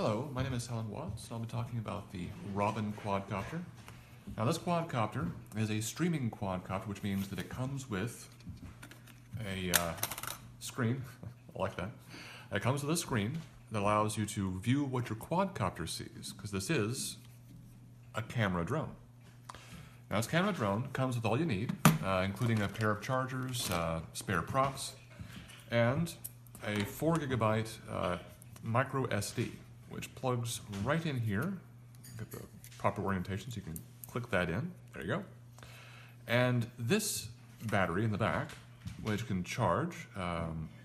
Hello, my name is Helen Watts. I'll be talking about the Robin quadcopter. Now this quadcopter is a streaming quadcopter, which means that it comes with a screen, I like that. It comes with a screen that allows you to view what your quadcopter sees, because this is a camera drone. Now this camera drone comes with all you need, including a pair of chargers, spare props, and a 4 GB micro SD, which plugs right in here. Get the proper orientation so you can click that in. There you go. And this battery in the back, which can charge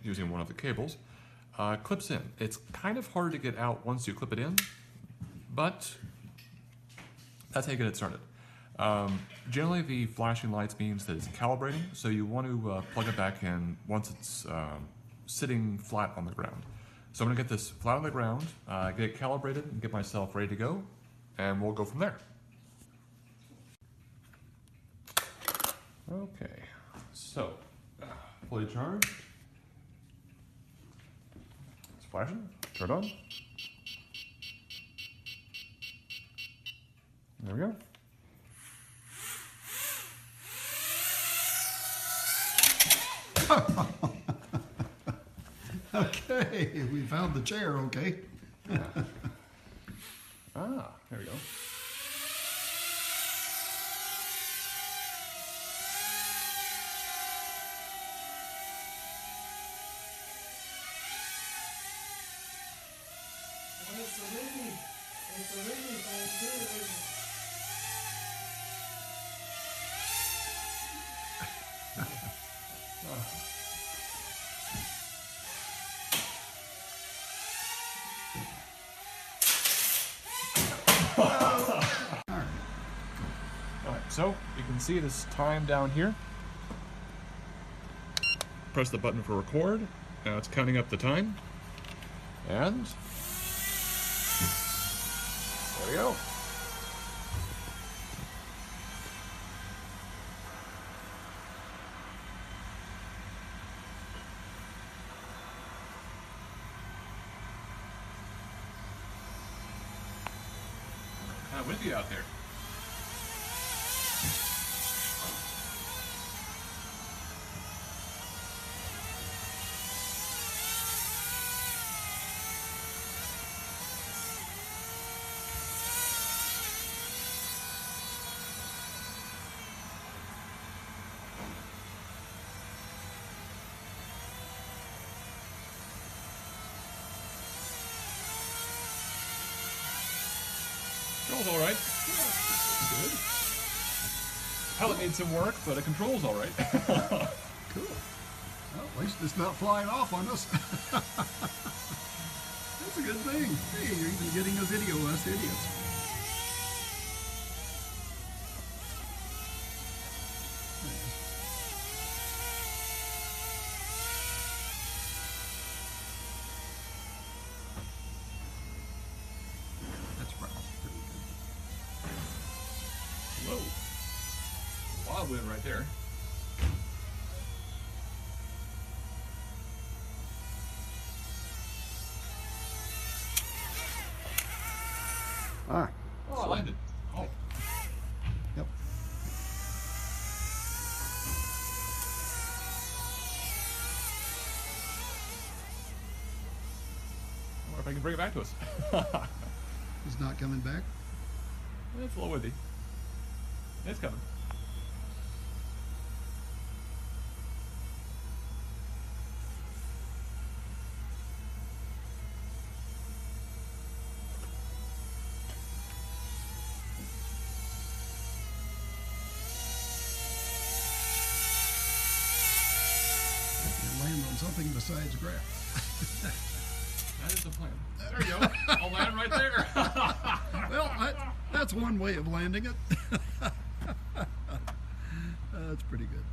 using one of the cables, clips in. It's kind of hard to get out once you clip it in, but that's how you get it started. Generally the flashing lights means that it's calibrating, so you want to plug it back in once it's sitting flat on the ground. So I'm going to get this flat on the ground, get it calibrated, and get myself ready to go, and we'll go from there. Okay, so fully charged. It's flashing. Turn it on. There we go. Okay, we found the chair, okay? Yeah. There we go. It's a windy thing too. Alright, so you can see this time down here. Press the button for record. Now it's counting up the time. And there we go. Kind of windy out there. Controls all right. Good. Pellet needs some work, but it controls all right. Cool. Well, at least it's not flying off on us. That's a good thing. Hey, you're even getting a video of us idiots. That's probably pretty good. Whoa. Wild wind right there. Ah. Oh, I landed. Oh. Yep. I wonder if I can bring it back to us. It's not coming back. It's a little windy. It's coming. Land on something besides grass. That is the plan. There you go. I'll land right there. Well, that's one way of landing it. That's pretty good.